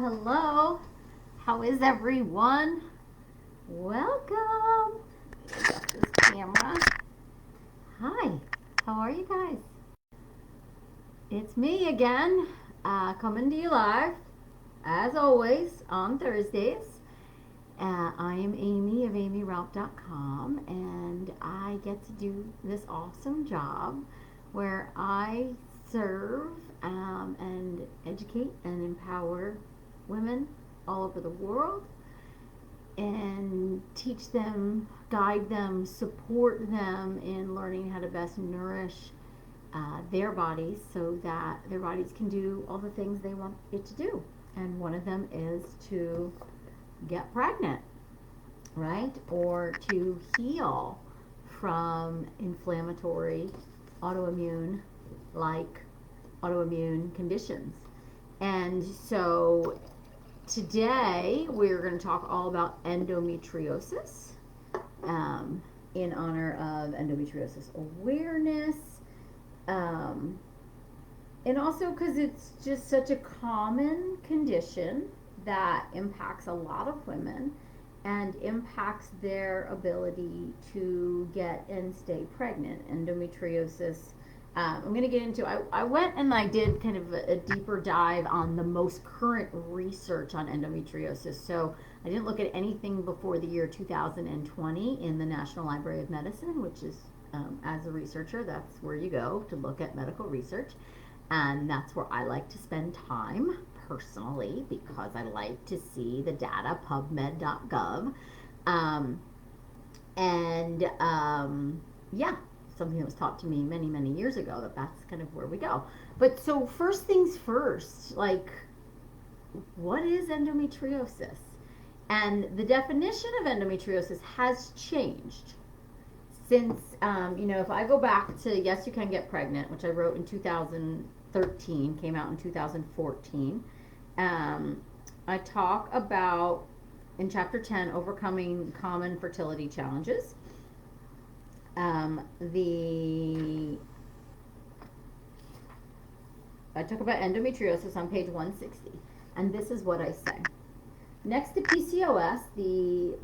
Hello. How is everyone? Welcome. Got this camera. Hi. How are you guys? It's me again, coming to you live, as always, on Thursdays. I am Amy of amyralph.com, and I get to do this awesome job where I serve and educate and empower women all over the world and teach them, guide them, support them in learning how to best nourish their bodies so that their bodies can do all the things they want it to do. And one of them is to get pregnant, right? Or to heal from inflammatory autoimmune conditions. And so today we're going to talk all about endometriosis in honor of Endometriosis Awareness, and also because it's just such a common condition that impacts a lot of women and impacts their ability to get and stay pregnant. Endometriosis, I'm going to get into, I went and I did kind of a deeper dive on the most current research on endometriosis. So I didn't look at anything before the year 2020 in the National Library of Medicine, which is, as a researcher, that's where you go to look at medical research. And that's where I like to spend time personally, because I like to see the data, pubmed.gov. Yeah, something that was taught to me many, many years ago, that's kind of where we go. But so first things first, like, what is endometriosis? And the definition of endometriosis has changed since, if I go back to Yes, You Can Get Pregnant, which I wrote in 2013, came out in 2014, I talk about, in chapter 10, overcoming common fertility challenges. I talk about endometriosis on page 160, and this is what I say. Next to PCOS, the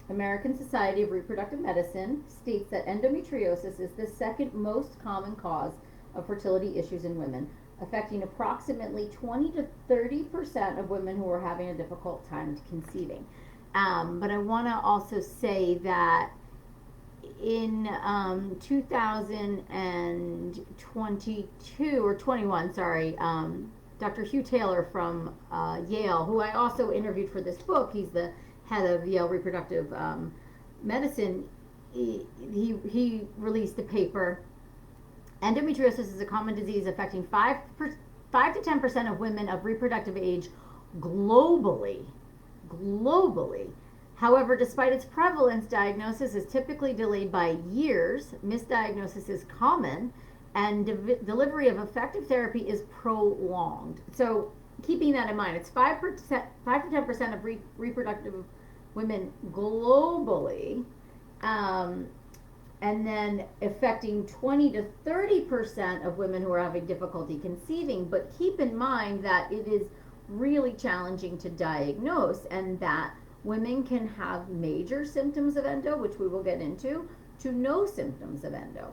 American Society of Reproductive Medicine states that endometriosis is the second most common cause of fertility issues in women, affecting approximately 20 to 30% of women who are having a difficult time conceiving. But I want to also say that in 2022 or 21, Dr. Hugh Taylor from Yale, who I also interviewed for this book, he's the head of Yale Reproductive Medicine, he released a paper. Endometriosis is a common disease affecting 5 to 10% of women of reproductive age globally. However, despite its prevalence, diagnosis is typically delayed by years, misdiagnosis is common, and delivery of effective therapy is prolonged. So keeping that in mind, it's 5 to 10% of reproductive women globally, and then affecting 20 to 30% of women who are having difficulty conceiving. But keep in mind that it is really challenging to diagnose, and that women can have major symptoms of endo, which we will get into, to no symptoms of endo.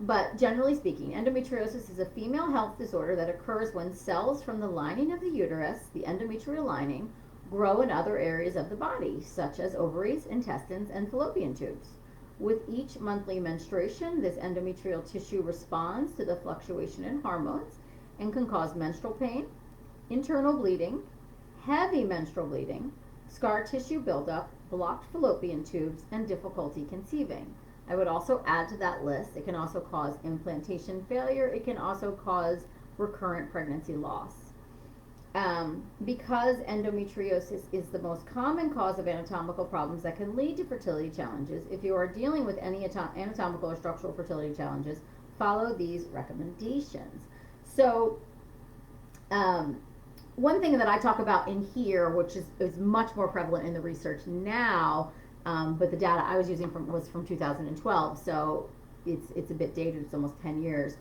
But generally speaking, endometriosis is a female health disorder that occurs when cells from the lining of the uterus, the endometrial lining, grow in other areas of the body, such as ovaries, intestines, and fallopian tubes. With each monthly menstruation, this endometrial tissue responds to the fluctuation in hormones and can cause menstrual pain, internal bleeding, heavy menstrual bleeding, scar tissue buildup, blocked fallopian tubes, and difficulty conceiving. I would also add to that list, it can also cause implantation failure. It can also cause recurrent pregnancy loss. Because endometriosis is the most common cause of anatomical problems that can lead to fertility challenges, if you are dealing with any anatomical or structural fertility challenges, follow these recommendations. So, one thing that I talk about in here, which is much more prevalent in the research now, but the data I was using was from 2012, so it's a bit dated. It's almost 10 years.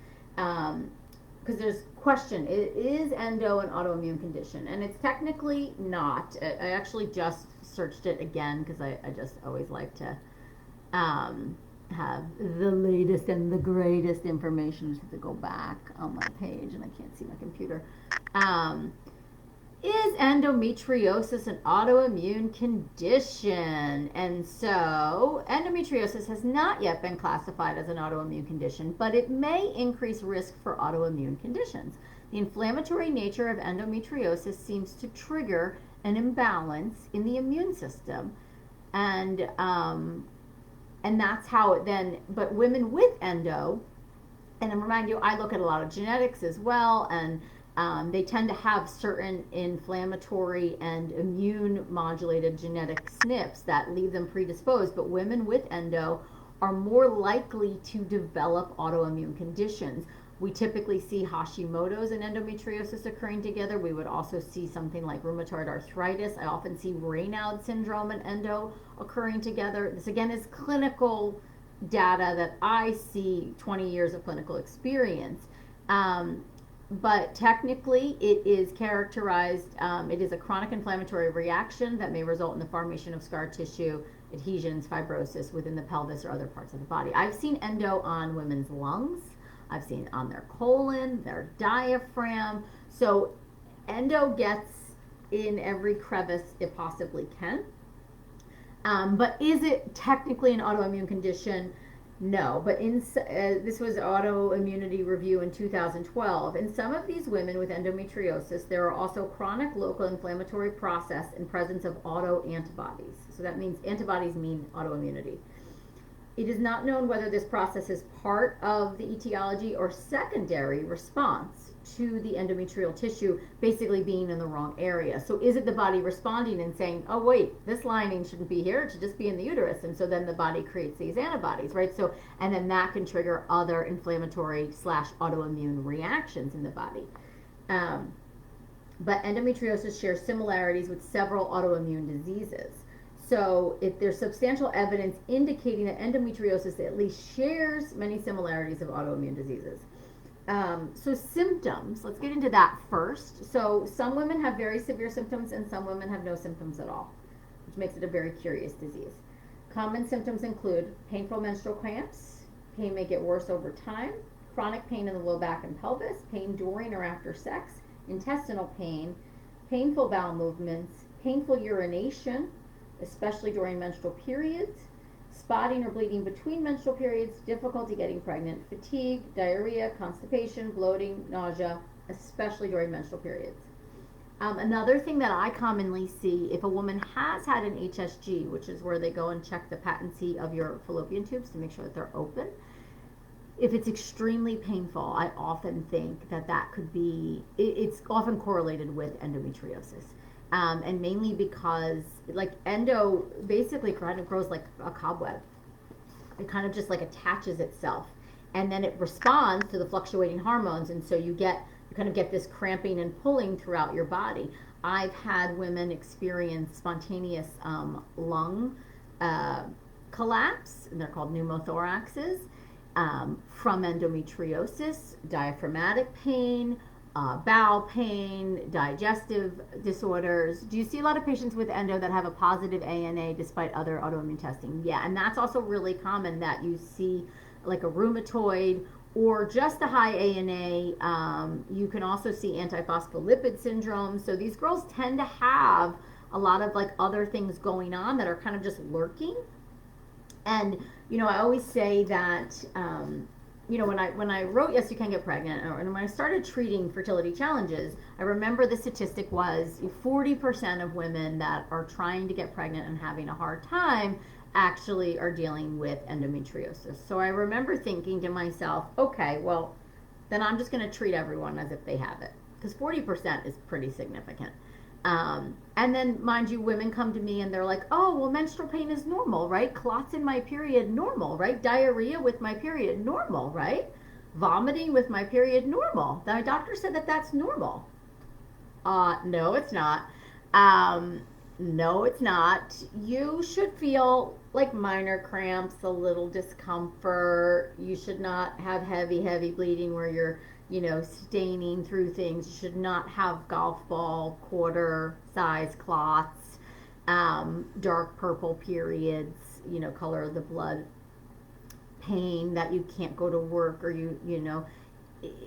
because there's question, is endo an autoimmune condition? And it's technically not. I actually just searched it again because I just always like to have the latest and the greatest information. I just have to go back on my page and I can't see my computer. Is endometriosis an autoimmune condition? And so, endometriosis has not yet been classified as an autoimmune condition, but it may increase risk for autoimmune conditions. The inflammatory nature of endometriosis seems to trigger an imbalance in the immune system. And that's how it then, but women with endo, and I remind you, I look at a lot of genetics as well, and they tend to have certain inflammatory and immune modulated genetic SNPs that leave them predisposed. But women with endo are more likely to develop autoimmune conditions. We typically see Hashimoto's and endometriosis occurring together. We would also see something like rheumatoid arthritis. I often see Raynaud syndrome and endo occurring together. This again is clinical data that I see, 20 years of clinical experience. But technically it is characterized, it is a chronic inflammatory reaction that may result in the formation of scar tissue, adhesions, fibrosis within the pelvis or other parts of the body. I've seen endo on women's lungs. I've seen on their colon, their diaphragm. So endo gets in every crevice it possibly can. But is it technically an autoimmune condition? No, but this was Autoimmunity Review in 2012. In some of these women with endometriosis, there are also chronic local inflammatory process and presence of autoantibodies. So that means antibodies mean autoimmunity. It is not known whether this process is part of the etiology or secondary response to the endometrial tissue basically being in the wrong area. So is it the body responding and saying, oh wait, this lining shouldn't be here, it should just be in the uterus, and so then the body creates these antibodies, right? So, and then that can trigger other inflammatory / autoimmune reactions in the body. But endometriosis shares similarities with several autoimmune diseases. So if there's substantial evidence indicating that endometriosis at least shares many similarities of autoimmune diseases. So symptoms, let's get into that first. So some women have very severe symptoms and some women have no symptoms at all, which makes it a very curious disease. Common symptoms include painful menstrual cramps, pain may get worse over time, chronic pain in the low back and pelvis, pain during or after sex, intestinal pain, painful bowel movements, painful urination, especially during menstrual periods, spotting or bleeding between menstrual periods, difficulty getting pregnant, fatigue, diarrhea, constipation, bloating, nausea, especially during menstrual periods. Another thing that I commonly see, if a woman has had an HSG, which is where they go and check the patency of your fallopian tubes to make sure that they're open, if it's extremely painful, I often think that could be, it's often correlated with endometriosis. And mainly because like endo basically kind of grows like a cobweb. It kind of just like attaches itself and then it responds to the fluctuating hormones, and so you kind of get this cramping and pulling throughout your body. I've had women experience spontaneous lung collapse, and they're called pneumothoraxes, from endometriosis, diaphragmatic pain, bowel pain, digestive disorders. Do you see a lot of patients with endo that have a positive ANA despite other autoimmune testing? Yeah, and that's also really common that you see like a rheumatoid or just a high ANA. You can also see antiphospholipid syndrome. So these girls tend to have a lot of like other things going on that are kind of just lurking. And, you know, I always say that, you know, when I wrote Yes You Can Get Pregnant, and when I started treating fertility challenges, I remember the statistic was 40% of women that are trying to get pregnant and having a hard time actually are dealing with endometriosis. So I remember thinking to myself, okay, well, then I'm just going to treat everyone as if they have it, because 40% is pretty significant. And then, mind you, women come to me and they're like, oh, well, menstrual pain is normal, right? Clots in my period, normal, right? Diarrhea with my period, normal, right? Vomiting with my period, normal. My doctor said that that's normal. No, it's not. No, it's not. You should feel like minor cramps, a little discomfort. You should not have heavy bleeding where you're, staining through things. You should not have golf ball quarter size clots, dark purple periods, color of the blood, pain that you can't go to work, or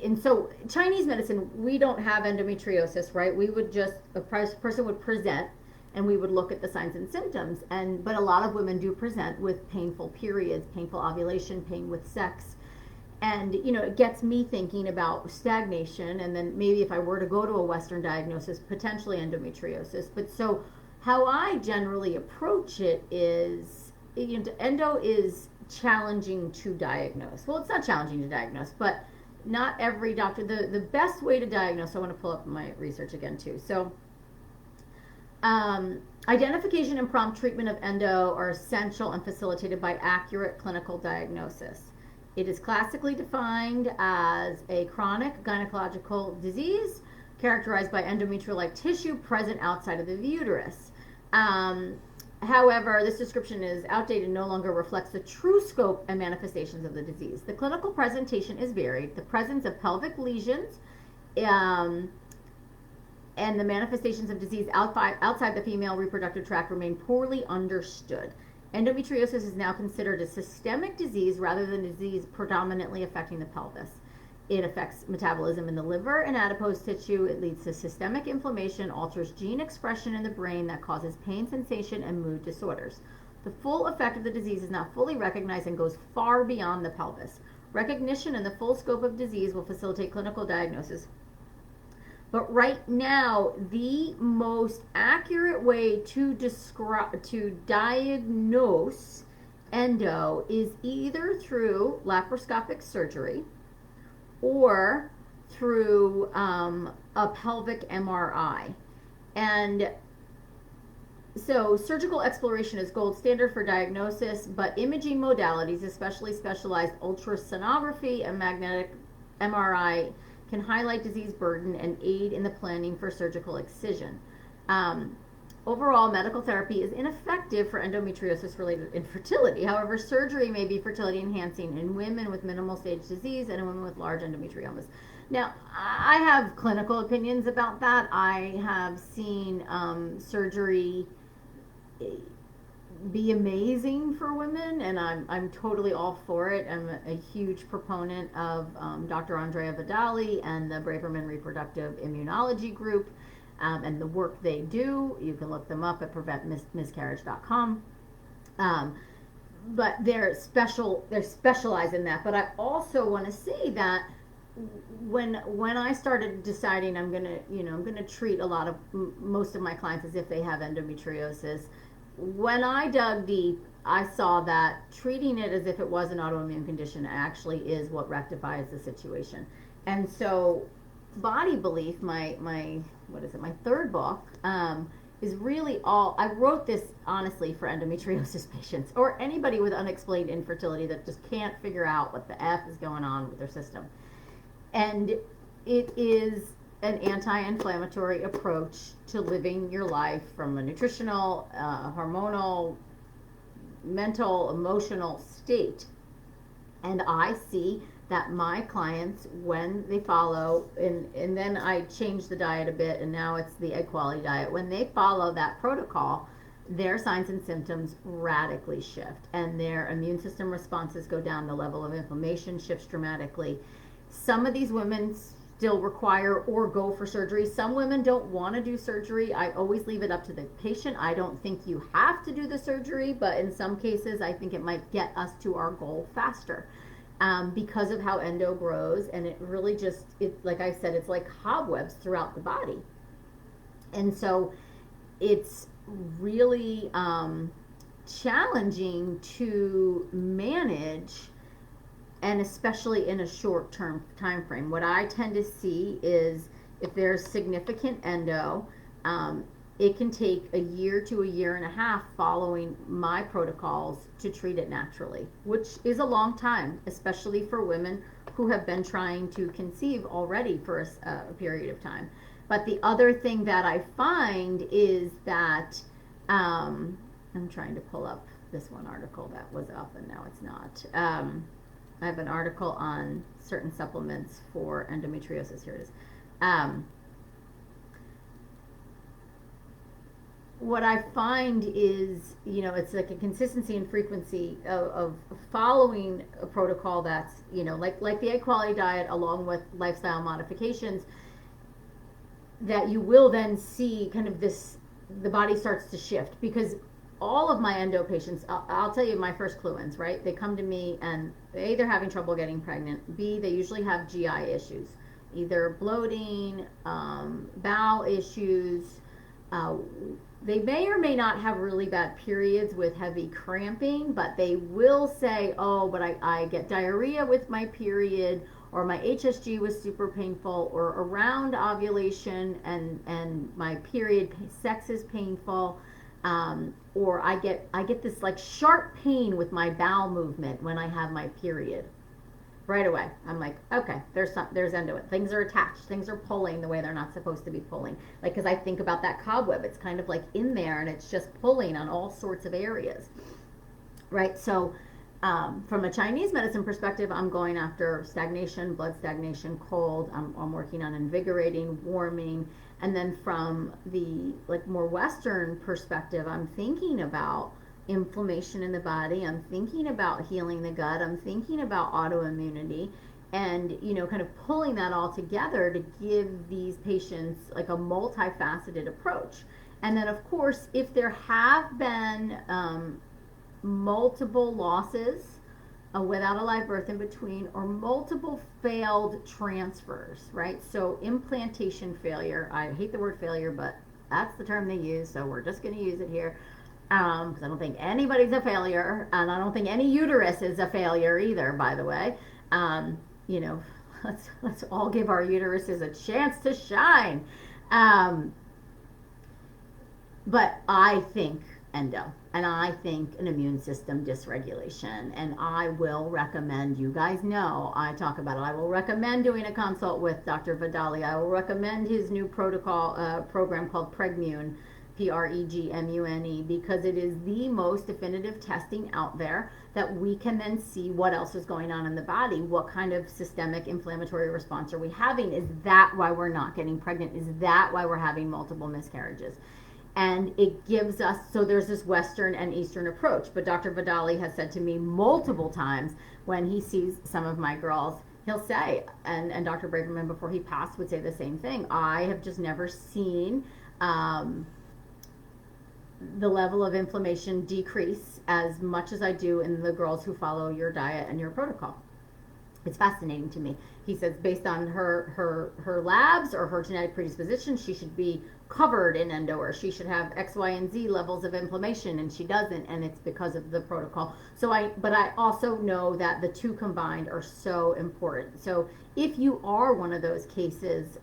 and so Chinese medicine, we don't have endometriosis, right? We would just, a person would present and we would look at the signs and symptoms, but a lot of women do present with painful periods, painful ovulation, pain with sex, and it gets me thinking about stagnation, and then maybe if I were to go to a Western diagnosis, potentially endometriosis. But so how I generally approach it is, endo is challenging to diagnose. Well, it's not challenging to diagnose, but not every doctor, the best way to diagnose, I want to pull up my research again too. So identification and prompt treatment of endo are essential and facilitated by accurate clinical diagnosis. It is classically defined as a chronic gynecological disease characterized by endometrial-like tissue present outside of the uterus. However, this description is outdated and no longer reflects the true scope and manifestations of the disease. The clinical presentation is varied. The presence of pelvic lesions and the manifestations of disease outside the female reproductive tract remain poorly understood. Endometriosis is now considered a systemic disease rather than a disease predominantly affecting the pelvis. It affects metabolism in the liver and adipose tissue. It leads to systemic inflammation, alters gene expression in the brain that causes pain sensation and mood disorders. The full effect of the disease is not fully recognized and goes far beyond the pelvis. Recognition and the full scope of disease will facilitate clinical diagnosis. But right now, the most accurate way to diagnose endo is either through laparoscopic surgery or through a pelvic MRI. And so surgical exploration is gold standard for diagnosis, but imaging modalities, especially specialized ultrasonography and magnetic MRI, can highlight disease burden and aid in the planning for surgical excision. Overall, medical therapy is ineffective for endometriosis-related infertility. However, surgery may be fertility-enhancing in women with minimal stage disease and in women with large endometriomas. Now, I have clinical opinions about that. I have seen surgery be amazing for women, and I'm totally all for it. I'm a huge proponent of Dr. Andrea Vidali and the Braverman Reproductive Immunology Group, and the work they do. You can look them up at preventmiscarriage.com. But they're specialized in that. But I also want to say that when I started deciding I'm gonna treat most of my clients as if they have endometriosis, when I dug deep, I saw that treating it as if it was an autoimmune condition actually is what rectifies the situation. And so Body Belief, my third book, is really all, I wrote this honestly for endometriosis patients or anybody with unexplained infertility that just can't figure out what the F is going on with their system. And it is an anti-inflammatory approach to living your life from a nutritional, hormonal, mental, emotional state. And I see that my clients, when they follow, and then I changed the diet a bit, and now it's the egg quality diet. When they follow that protocol, their signs and symptoms radically shift, and their immune system responses go down. The level of inflammation shifts dramatically. Some of these women still require or go for surgery. Some women don't want to do surgery. I always leave it up to the patient. I don't think you have to do the surgery, but in some cases, I think it might get us to our goal faster. Because of how endo grows, and it really just, like I said, it's like cobwebs throughout the body. And so it's really challenging to manage, and especially in a short-term time frame. What I tend to see is if there's significant endo, it can take a year to a year and a half following my protocols to treat it naturally, which is a long time, especially for women who have been trying to conceive already for a period of time. But the other thing that I find is that I'm trying to pull up this one article that was up and now it's not. I have an article on certain supplements for endometriosis. Here it is. Um, what I find is, it's like a consistency and frequency of following a protocol that's, like the egg quality diet along with lifestyle modifications, that you will then see kind of the body starts to shift, because all of my endo patients, I'll tell you my first clue-ins, right? They come to me and A, they're having trouble getting pregnant. B, they usually have GI issues, either bloating, bowel issues. They may or may not have really bad periods with heavy cramping, but they will say, oh, but I get diarrhea with my period, or my HSG was super painful, or around ovulation and my period sex is painful, or I get this like sharp pain with my bowel movement when I have my period. Right away, I'm like, okay, there's endo. Things are attached. Things are pulling the way they're not supposed to be pulling. Like, because I think about that cobweb, it's kind of like in there, and it's just pulling on all sorts of areas, right? So, from a Chinese medicine perspective, I'm going after stagnation, blood stagnation, cold. I'm working on invigorating, warming, and then from the like more Western perspective, I'm thinking about inflammation in the body. I'm thinking about healing the gut. I'm thinking about autoimmunity, and kind of pulling that all together to give these patients like a multifaceted approach. And then, of course, if there have been multiple losses without a live birth in between, or multiple failed transfers, right? So implantation failure, I hate the word failure, but that's the term they use, so we're just going to use it here, because I don't think anybody's a failure, and I don't think any uterus is a failure either, by the way. You know, let's all give our uteruses a chance to shine. But I think endo, and I think an immune system dysregulation, and I will recommend, you guys know I talk about it, I will recommend doing a consult with Dr. Vidali. I will recommend his new program called Pregmune, Pregmune, because it is the most definitive testing out there that we can then see what else is going on in the body. What kind of systemic inflammatory response are we having? Is that why we're not getting pregnant? Is that why we're having multiple miscarriages? And it gives us, so there's this Western and Eastern approach, but Dr. Vidali has said to me multiple times when he sees some of my girls, he'll say, and Dr. Braverman before he passed would say the same thing, I have just never seen the level of inflammation decrease as much as I do in the girls who follow your diet and your protocol. It's fascinating to me. He says based on her labs or her genetic predisposition, she should be covered in endo, or she should have X, Y, and Z levels of inflammation, and she doesn't, and it's because of the protocol. But I also know that the two combined are so important. So if you are one of those cases,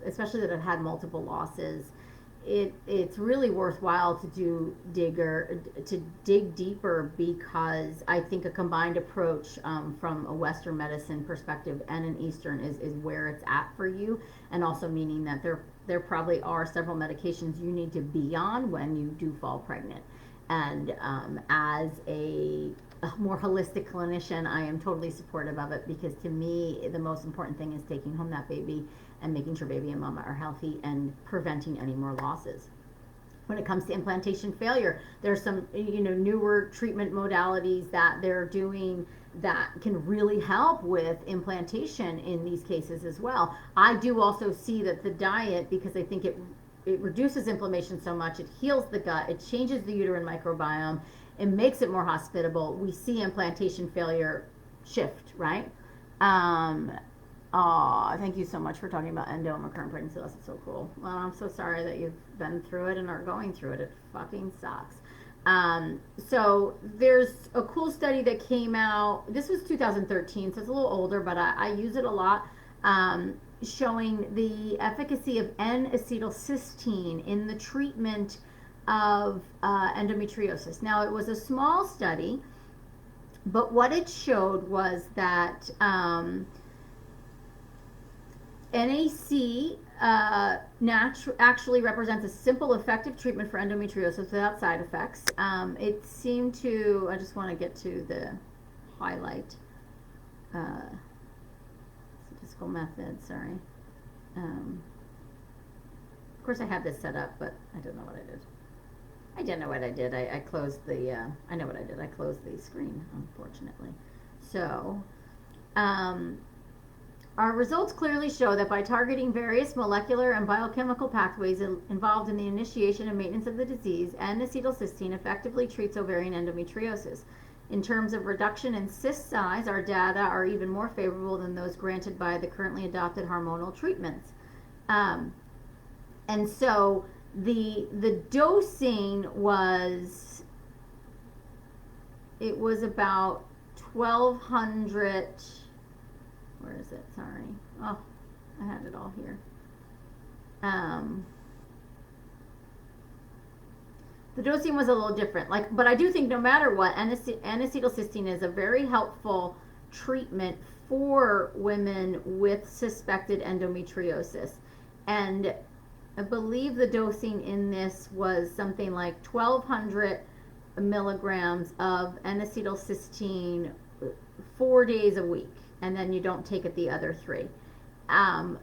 especially that have had multiple losses, it's really worthwhile to dig deeper, because I think a combined approach from a Western medicine perspective and an Eastern is where it's at for you, and also meaning that there probably are several medications you need to be on when you do fall pregnant. And as a more holistic clinician, I am totally supportive of it, because to me the most important thing is taking home that baby and making sure baby and mama are healthy and preventing any more losses. When it comes to implantation failure, there's some newer treatment modalities that they're doing that can really help with implantation in these cases as well. I do also see that the diet, because I think it reduces inflammation so much, it heals the gut, it changes the uterine microbiome, it makes it more hospitable. We see implantation failure shift, right? Thank you so much for talking about endo and recurrent pregnancy loss. It's so cool. Well, I'm so sorry that you've been through it and are going through it. It fucking sucks. So there's a cool study that came out. This was 2013, so it's a little older, but I use it a lot, showing the efficacy of N-Acetyl cysteine in the treatment of endometriosis. Now, it was a small study, but what it showed was that N-Ac actually represents a simple, effective treatment for endometriosis without side effects. It seemed to, I just want to get to the highlight. statistical method, sorry. Of course I have this set up, but I don't know what I did. I didn't know what I did. I closed the, I know what I did. I closed the screen, unfortunately. So, our results clearly show that by targeting various molecular and biochemical pathways involved in the initiation and maintenance of the disease, N-Acetyl effectively treats ovarian endometriosis. In terms of reduction in cyst size, our data are even more favorable than those granted by the currently adopted hormonal treatments. And so the dosing was, it was about 1,200. Where is it? Sorry. Oh, I had it all here. The dosing was a little different. But I do think no matter what, N-Acetylcysteine is a very helpful treatment for women with suspected endometriosis. And I believe the dosing in this was something like 1,200 milligrams of N-Acetylcysteine 4 days a week. And then you don't take it the other 3.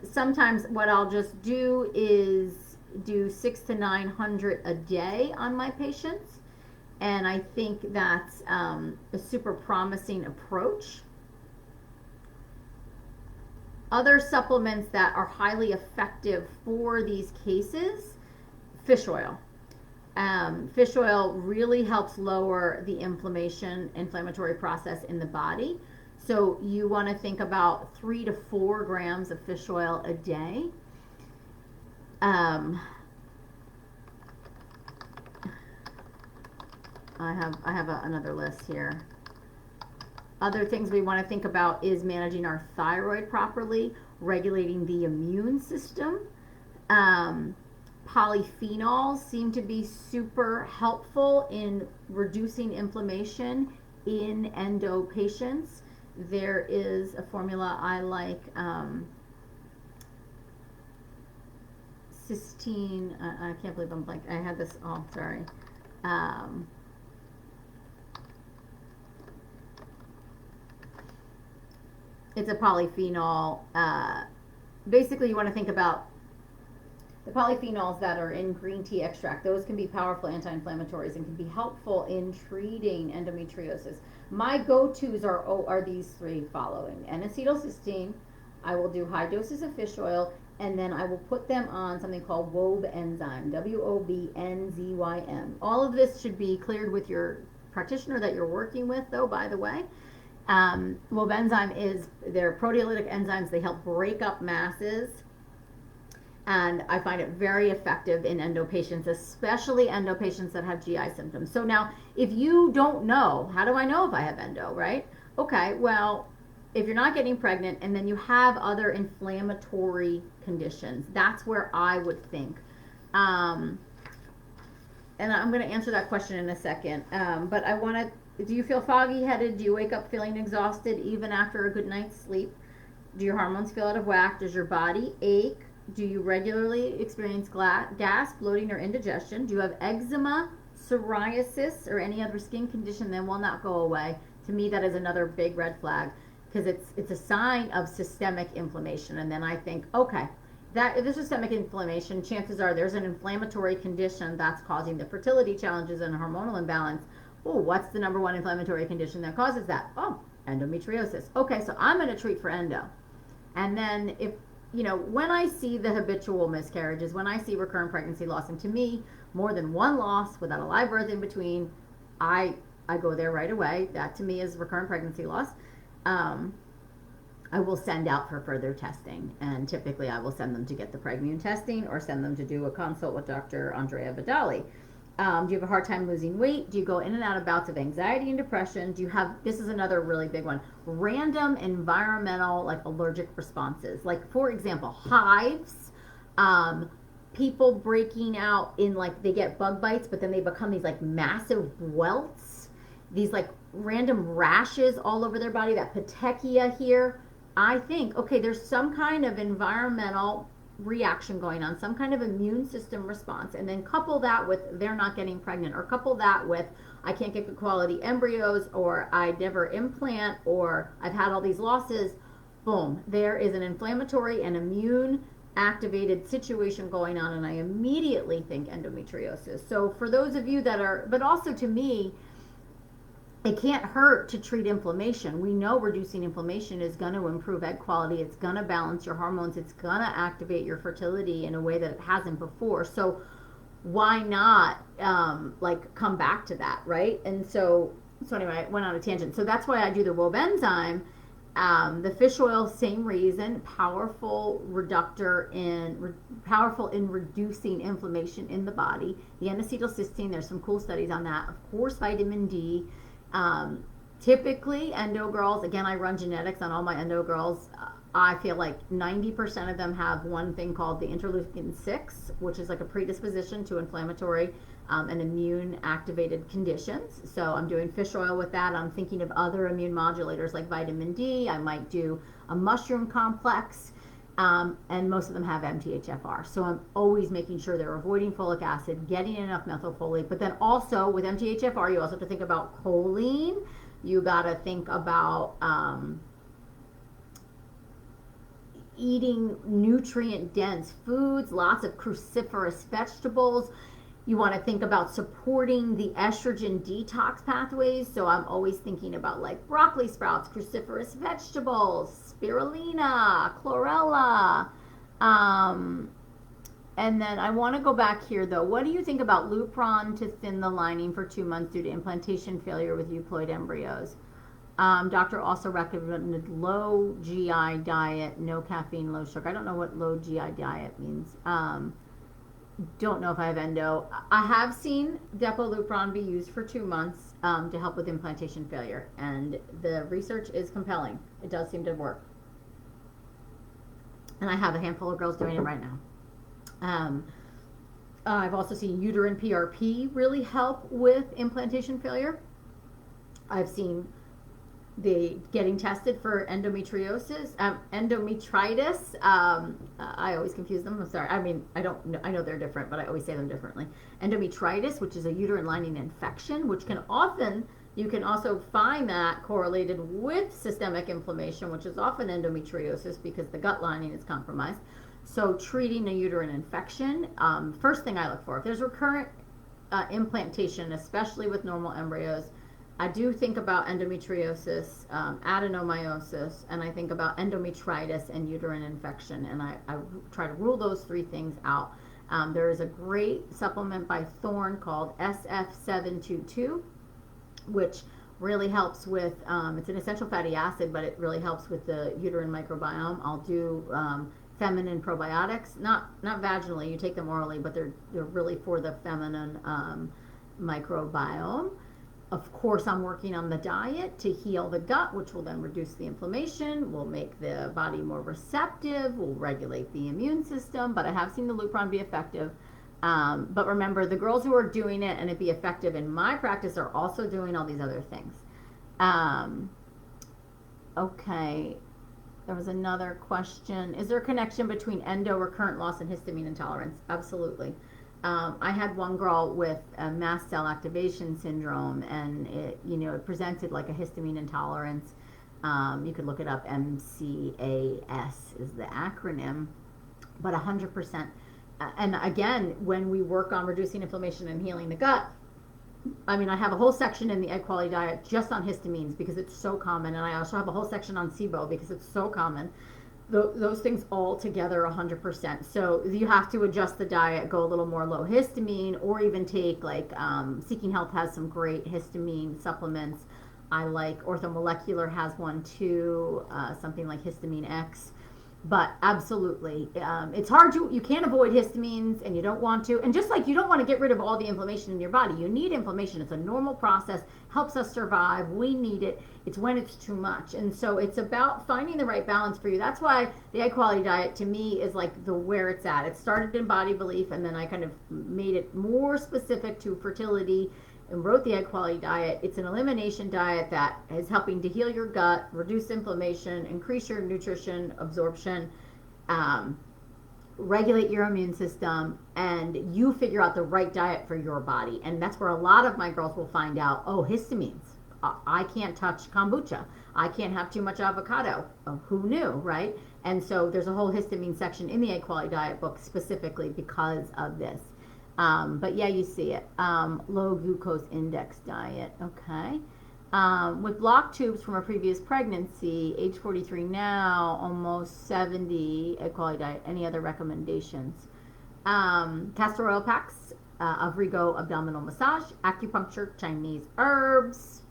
Sometimes what I'll just do is do 600 to 900 a day on my patients, and I think that's a super promising approach. Other supplements that are highly effective for these cases, fish oil. Fish oil really helps lower the inflammatory process in the body. So you want to think about 3 to 4 grams of fish oil a day. I have another list here. Other things we want to think about is managing our thyroid properly, regulating the immune system. Polyphenols seem to be super helpful in reducing inflammation in endo patients. There is a formula I like, Cysteine. I can't believe I'm blank. I had this. Oh, sorry. It's a polyphenol. Basically, you want to think about the polyphenols that are in green tea extract. Those can be powerful anti-inflammatories and can be helpful in treating endometriosis. My go-tos are these 3 following. N-acetylcysteine, I will do high doses of fish oil, and then I will put them on something called WOB enzyme, WOBNZYM. All of this should be cleared with your practitioner that you're working with, though, by the way. WOB enzyme they're proteolytic enzymes. They help break up masses. And I find it very effective in endo patients, especially endo patients that have GI symptoms. So now, if you don't know, how do I know if I have endo, right? Okay, well, if you're not getting pregnant and then you have other inflammatory conditions, that's where I would think. And I'm going to answer that question in a second. But I want to, do you feel foggy headed? Do you wake up feeling exhausted even after a good night's sleep? Do your hormones feel out of whack? Does your body ache? Do you regularly experience gas, bloating, or indigestion? Do you have eczema, psoriasis, or any other skin condition that will not go away? To me, that is another big red flag, because it's a sign of systemic inflammation. And then I think, okay, that if there's systemic inflammation, chances are there's an inflammatory condition that's causing the fertility challenges and hormonal imbalance. Oh, what's the number 1 inflammatory condition that causes that? Oh, endometriosis. Okay, so I'm going to treat for endo. And then when I see the habitual miscarriages, when I see recurrent pregnancy loss, and to me, more than 1 loss without a live birth in between, I go there right away. That to me is recurrent pregnancy loss. I will send out for further testing, and typically I will send them to get the Pregmune testing or send them to do a consult with Dr. Andrea Vidali. Do you have a hard time losing weight? Do you go in and out of bouts of anxiety and depression? Do you have, this is another really big one, random environmental, like allergic responses? Like, for example, hives, people breaking out in, like, they get bug bites, but then they become these, like, massive welts, these, like, random rashes all over their body, that petechia here. I think, okay, there's some kind of environmental reaction going on, some kind of immune system response, and then couple that with they're not getting pregnant, or couple that with I can't get good quality embryos, or I never implant, or I've had all these losses, boom, there is an inflammatory and immune activated situation going on, and I immediately think endometriosis. So for those of you that are, but also to me, it can't hurt to treat inflammation. We know reducing inflammation is going to improve egg quality. It's going to balance your hormones. It's going to activate your fertility in a way that it hasn't before. So why not like come back to that, right? And so anyway, I went on a tangent. So that's why I do the Wob enzyme. The fish oil, same reason, powerful in reducing inflammation in the body. The N-Acetyl cysteine, there's some cool studies on that. Of course, vitamin D. Typically, endo girls, again, I run genetics on all my endo girls. I feel like 90% of them have one thing called the interleukin 6, which is like a predisposition to inflammatory and immune activated conditions. So I'm doing fish oil with that. I'm thinking of other immune modulators like vitamin D. I might do a mushroom complex. And most of them have MTHFR. So I'm always making sure they're avoiding folic acid, getting enough methylfolate. But then also with MTHFR, you also have to think about choline. You got to think about eating nutrient-dense foods, lots of cruciferous vegetables. You want to think about supporting the estrogen detox pathways. So I'm always thinking about like broccoli sprouts, cruciferous vegetables, spirulina, chlorella. And then I want to go back here though. What do you think about Lupron to thin the lining for 2 months due to implantation failure with euploid embryos? Doctor also recommended low GI diet, no caffeine, low sugar. I don't know what low GI diet means. Don't know if I have endo. I have seen Depo-Lupron be used for 2 months to help with implantation failure, and the research is compelling. It does seem to work. And I have a handful of girls doing it right now. I've also seen uterine PRP really help with implantation failure. I've seen getting tested for endometriosis, endometritis. I always confuse them. I'm sorry. I mean, I don't know. I know they're different, but I always say them differently. Endometritis, which is a uterine lining infection, which you can also find that correlated with systemic inflammation, which is often endometriosis because the gut lining is compromised. So treating a uterine infection, first thing I look for, if there's recurrent implantation, especially with normal embryos, I do think about endometriosis, adenomyosis, and I think about endometritis and uterine infection, and I try to rule those three things out. There is a great supplement by Thorne called SF722, which really helps with, it's an essential fatty acid, but it really helps with the uterine microbiome. I'll do feminine probiotics, not vaginally, you take them orally, but they're really for the feminine microbiome. Of course, I'm working on the diet to heal the gut, which will then reduce the inflammation, will make the body more receptive, will regulate the immune system, but I have seen the Lupron be effective. But remember, the girls who are doing it and it be effective in my practice are also doing all these other things. Okay, there was another question. Is there a connection between endo, recurrent loss, and histamine intolerance? Absolutely. I had one girl with a mast cell activation syndrome, and it presented like a histamine intolerance. You could look it up. MCAS is the acronym, but 100%. And again, when we work on reducing inflammation and healing the gut, I mean, I have a whole section in the egg quality diet just on histamines because it's so common, and I also have a whole section on SIBO because it's so common. Those things all together 100%. So you have to adjust the diet, go a little more low histamine, or even take like Seeking Health has some great histamine supplements. I like Orthomolecular has one too, something like Histamine X. But absolutely, it's hard you can't avoid histamines, and you don't want to. And just like you don't want to get rid of all the inflammation in your body, you need inflammation. It's a normal process, helps us survive. We need it. It's when it's too much. And so it's about finding the right balance for you. That's why the egg quality diet to me is like where it's at. It started in body belief, and then I kind of made it more specific to fertility and wrote the egg quality diet. It's an elimination diet that is helping to heal your gut, reduce inflammation, increase your nutrition absorption, regulate your immune system, and you figure out the right diet for your body. And that's where a lot of my girls will find out, oh, histamines. I can't touch kombucha. I can't have too much avocado. Oh, who knew, right? And so there's a whole histamine section in the Egg Quality Diet book specifically because of this. But yeah, you see it. Low glucose index diet. Okay. With blocked tubes from a previous pregnancy, age 43 now, almost 70, Egg Quality Diet. Any other recommendations? Castor oil packs, Avrigo abdominal massage, acupuncture, Chinese herbs,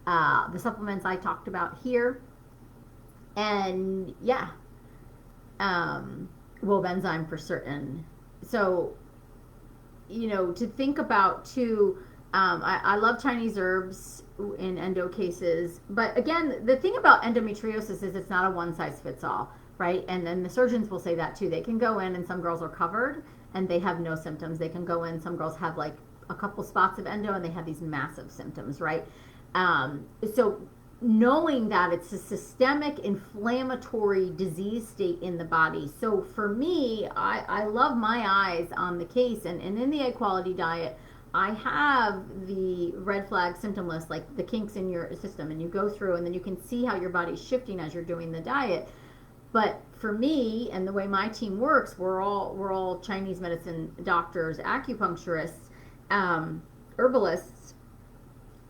the supplements I talked about here, and yeah, enzyme for certain. So, to think about too, I love Chinese herbs in endo cases, but again, the thing about endometriosis is it's not a one size fits all, right? And then the surgeons will say that too. They can go in and some girls are covered and they have no symptoms. They can go in, some girls have like a couple spots of endo and they have these massive symptoms, right? So knowing that it's a systemic inflammatory disease state in the body. So for me, I love my eyes on the case, and in the Egg Quality Diet, I have the red flag symptom list, like the kinks in your system, and you go through and then you can see how your body's shifting as you're doing the diet. But for me and the way my team works, we're all Chinese medicine doctors, acupuncturists, herbalists.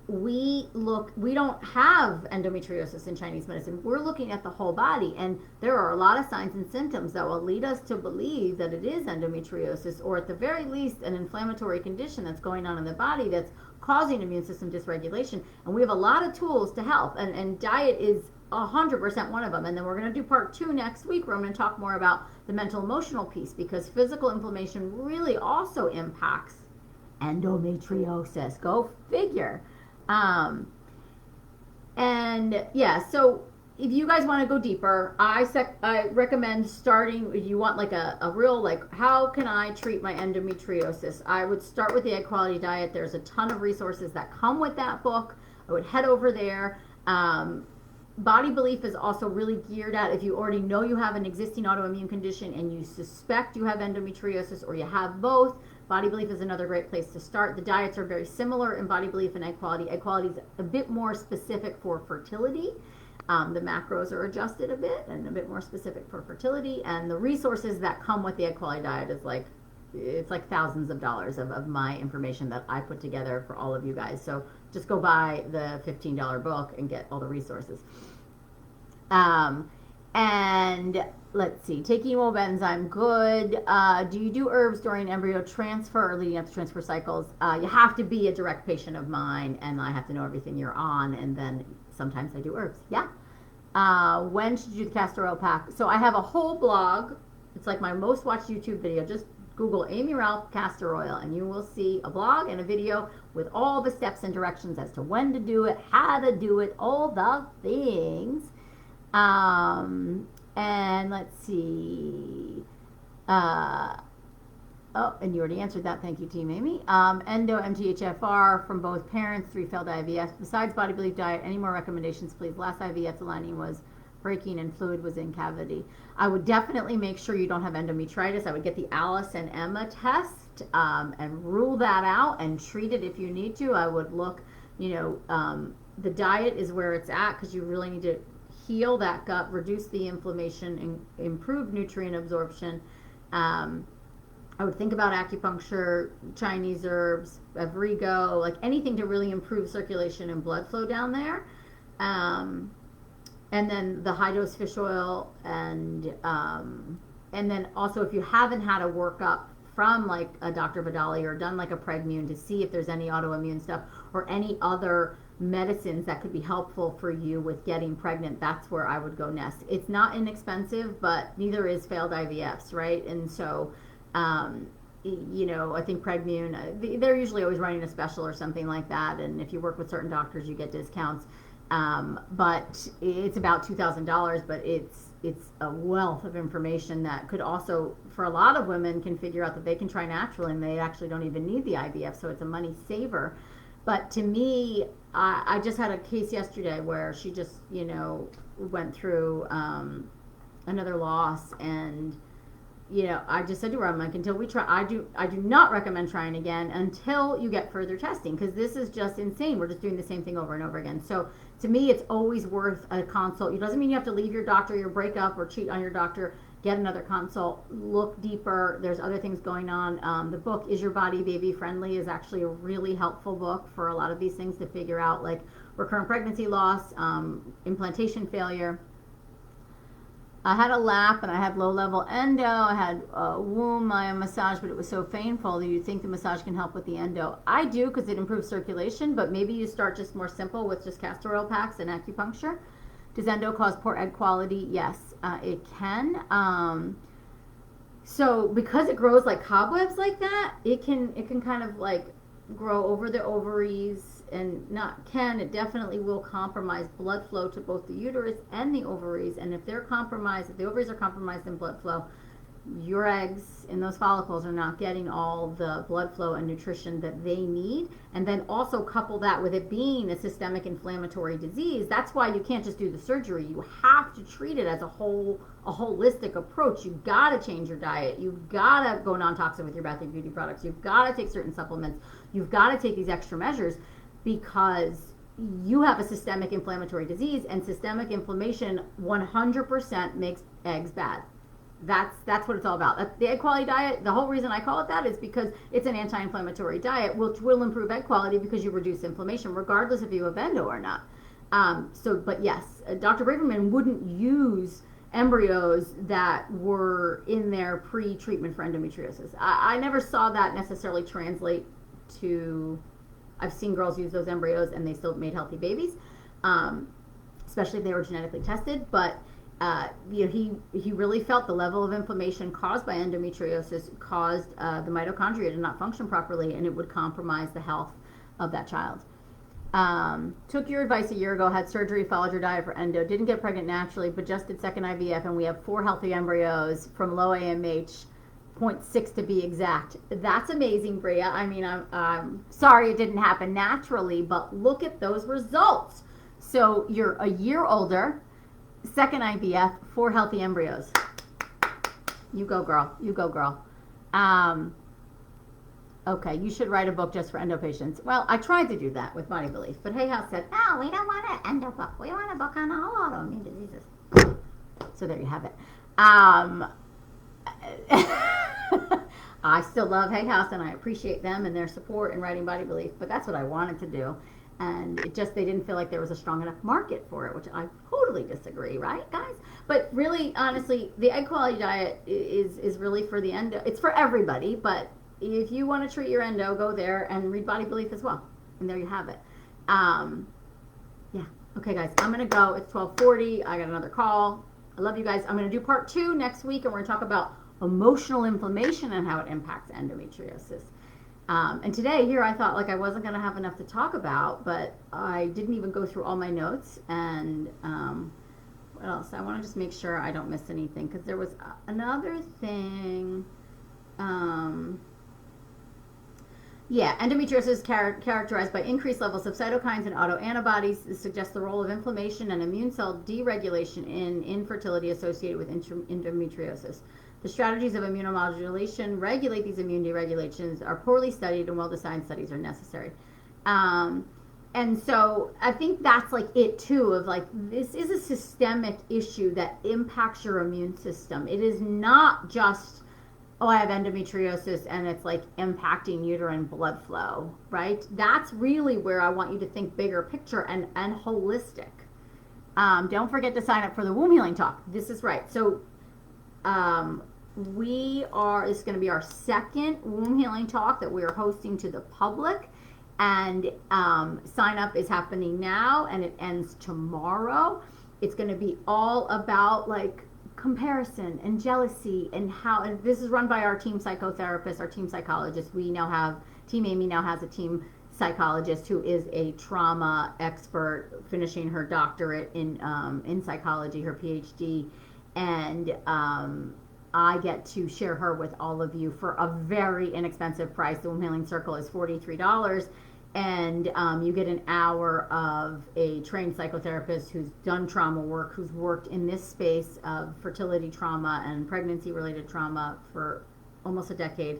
We don't have endometriosis in Chinese medicine. We're looking at the whole body, and there are a lot of signs and symptoms that will lead us to believe that it is endometriosis, or at the very least an inflammatory condition that's going on in the body that's causing immune system dysregulation. And we have a lot of tools to help, and diet is 100% one of them. And then we're going to do part 2 next week, where I'm going to talk more about the mental emotional piece, because physical inflammation really also impacts endometriosis. Go figure. And yeah, so if you guys want to go deeper, I recommend starting, if you want like a real, like, how can I treat my endometriosis? I would start with the Egg Quality Diet. There's a ton of resources that come with that book. I would head over there. Body Belief is also really geared at if you already know you have an existing autoimmune condition and you suspect you have endometriosis, or you have both. Body Belief is another great place to start. The diets are very similar in Body Belief and Egg Quality. Egg Quality is a bit more specific for fertility. The macros are adjusted a bit and a bit more specific for fertility. And the resources that come with the Egg Quality Diet is it's like thousands of dollars of my information that I put together for all of you guys. So just go buy the $15 book and get all the resources. And let's see, taking enzyme, good. Do you do herbs during embryo transfer or leading up to transfer cycles? You have to be a direct patient of mine, and I have to know everything you're on, and then sometimes I do herbs. Yeah. When should you do the castor oil pack? So I have a whole blog. It's like my most watched YouTube video. Just Google Amy Ralph castor oil, and you will see a blog and a video with all the steps and directions as to when to do it, how to do it, all the things. And let's see. Oh, and you already answered that. Thank you, Team Amy. Endo, MTHFR from both parents, 3 failed IVF. Besides Body Belief diet, any more recommendations, please? Last IVF, the lining was breaking and fluid was in cavity. I would definitely make sure you don't have endometritis. I would get the Alice and Emma test and rule that out and treat it if you need to. I would look, the diet is where it's at, because you really need to heal that gut, reduce the inflammation, and improve nutrient absorption. I would think about acupuncture, Chinese herbs, Avrigo, like anything to really improve circulation and blood flow down there. And then the high dose fish oil, and then also if you haven't had a workup from like a Dr. Vidali or done like a Pregmune to see if there's any autoimmune stuff or any other medicines that could be helpful for you with getting pregnant, that's where I would go next. It's not inexpensive, but neither is failed IVFs, right? And so, I think Pregmune, they're usually always running a special or something like that. And if you work with certain doctors, you get discounts. But it's about $2,000, but it's a wealth of information that could also, for a lot of women, can figure out that they can try natural and they actually don't even need the IVF. So it's a money saver. But to me, I just had a case yesterday where she just, went through another loss, and I just said to her, I'm like, until we try, I do not recommend trying again until you get further testing, because this is just insane. We're just doing the same thing over and over again. So to me, it's always worth a consult. It doesn't mean you have to leave your doctor, your breakup, or cheat on your doctor. Get another consult, look deeper. There's other things going on. The book Is Your Body Baby Friendly is actually a really helpful book for a lot of these things to figure out, like recurrent pregnancy loss, implantation failure. I had a lap and I had low-level endo. I had a womb massage, but it was so painful. Do you think the massage can help with the endo? I do, because it improves circulation, but maybe you start just more simple with just castor oil packs and acupuncture. Does endo cause poor egg quality? Yes, it can. So because it grows like cobwebs like that, it can kind of like grow over the ovaries, and it definitely will compromise blood flow to both the uterus and the ovaries. And if they're compromised, if the ovaries are compromised in blood flow, your eggs in those follicles are not getting all the blood flow and nutrition that they need. And then also couple that with it being a systemic inflammatory disease. That's why you can't just do the surgery. You have to treat it as a holistic approach. You've got to change your diet. You've got to go non-toxic with your bath and beauty products. You've got to take certain supplements. You've got to take these extra measures, because you have a systemic inflammatory disease, and systemic inflammation 100% makes eggs bad. That's what it's all about. The egg quality diet, the whole reason I call it that is because it's an anti-inflammatory diet, which will improve egg quality because you reduce inflammation, regardless if you have endo or not. But yes, Dr. Braverman wouldn't use embryos that were in there pre-treatment for endometriosis. I never saw that necessarily translate to. I've seen girls use those embryos and they still made healthy babies, especially if they were genetically tested. But he really felt the level of inflammation caused by endometriosis caused the mitochondria to not function properly, and it would compromise the health of that child. Took your advice a year ago, had surgery, followed your diet for endo, didn't get pregnant naturally, but just did second IVF, and we have 4 healthy embryos from low AMH, 0.6 to be exact. That's amazing, Bria. I mean, I'm sorry it didn't happen naturally, but look at those results. So you're a year older, second IVF, 4 healthy embryos. You go, girl. You go, girl. Okay, you should write a book just for endo patients. Well, I tried to do that with Body Belief, but Hay House said, no, we don't want an endo book. We want a book on all autoimmune diseases. So there you have it. I still love Hay House, and I appreciate them and their support in writing Body Belief, but that's what I wanted to do. And they didn't feel like there was a strong enough market for it, which I totally disagree, right, guys? But really, honestly, the egg quality diet is really for the endo. It's for everybody, but if you want to treat your endo, go there and read Body Belief as well. And there you have it. Yeah. Okay, guys, I'm going to go. It's 12:40. I got another call. I love you guys. I'm going to do part 2 next week, and we're going to talk about emotional inflammation and how it impacts endometriosis. And today here I thought like I wasn't going to have enough to talk about, but I didn't even go through all my notes. And what else? I want to just make sure I don't miss anything, because there was another thing. Endometriosis is characterized by increased levels of cytokines and autoantibodies. This suggests the role of inflammation and immune cell deregulation in infertility associated with endometriosis. The strategies of immunomodulation regulate these immune deregulations are poorly studied, and well-designed studies are necessary. And so I think that's like it too, of like, this is a systemic issue that impacts your immune system. It is not just, oh, I have endometriosis and it's like impacting uterine blood flow, right? That's really where I want you to think bigger picture and holistic. Don't forget to sign up for the Womb Healing Talk. This is right. So this is going to be our second Womb Healing Talk that we are hosting to the public. And sign up is happening now, and it ends tomorrow. It's going to be all about like comparison and jealousy, and this is run by our team psychotherapist, our team psychologist. We now have, Team Amy now has a team psychologist who is a trauma expert, finishing her doctorate in psychology, her PhD, and I get to share her with all of you for a very inexpensive price. The Womb Healing Circle is $43, and you get an hour of a trained psychotherapist who's done trauma work, who's worked in this space of fertility trauma and pregnancy related trauma for almost a decade.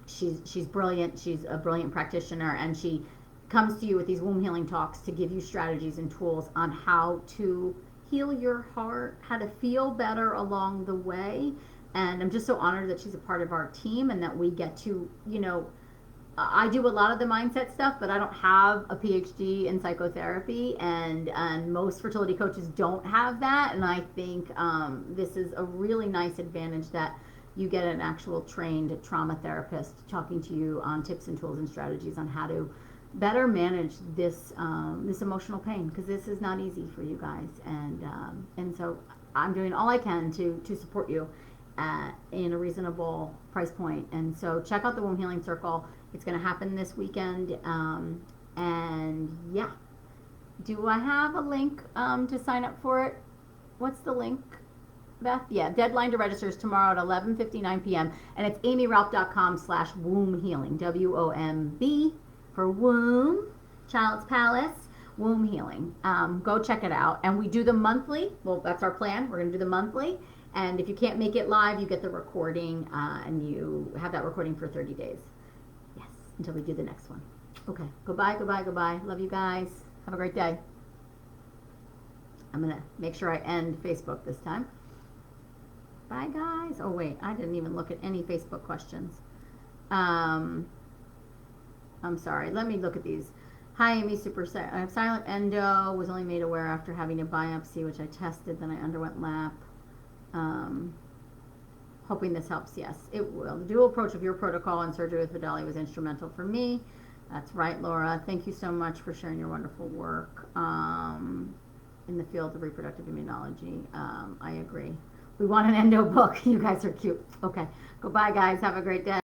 She's brilliant. She's a brilliant practitioner, and she comes to you with these womb healing talks to give you strategies and tools on how to heal your heart, how to feel better along the way. And I'm just so honored that she's a part of our team and that we get to, I do a lot of the mindset stuff, but I don't have a PhD in psychotherapy, and most fertility coaches don't have that. And I think this is a really nice advantage that you get an actual trained trauma therapist talking to you on tips and tools and strategies on how to better manage this this emotional pain, because this is not easy for you guys. And so I'm doing all I can to support you in a reasonable price point. And so check out the Womb Healing Circle. It's going to happen this weekend. And yeah, do I have a link to sign up for it? What's the link, Beth? Yeah, deadline to register is tomorrow at 11:59 p.m. And it's amyralph.com/womb healing. WOMB for womb, child's palace, womb healing. Go check it out. And we do the monthly. Well, that's our plan. We're going to do the monthly. And if you can't make it live, you get the recording, and you have that recording for 30 days. Yes, until we do the next one. Okay, goodbye, goodbye, goodbye. Love you guys. Have a great day. I'm going to make sure I end Facebook this time. Bye, guys. Oh, wait, I didn't even look at any Facebook questions. I'm sorry. Let me look at these. Hi, Amy. I have silent endo. Was only made aware after having a biopsy, which I tested. Then I underwent lap. Hoping this helps. Yes, it will. The dual approach of your protocol and surgery with Vidali was instrumental for me. That's right, Laura. Thank you so much for sharing your wonderful work in the field of reproductive immunology. I agree. We want an endo book. You guys are cute. Okay. Goodbye, guys. Have a great day.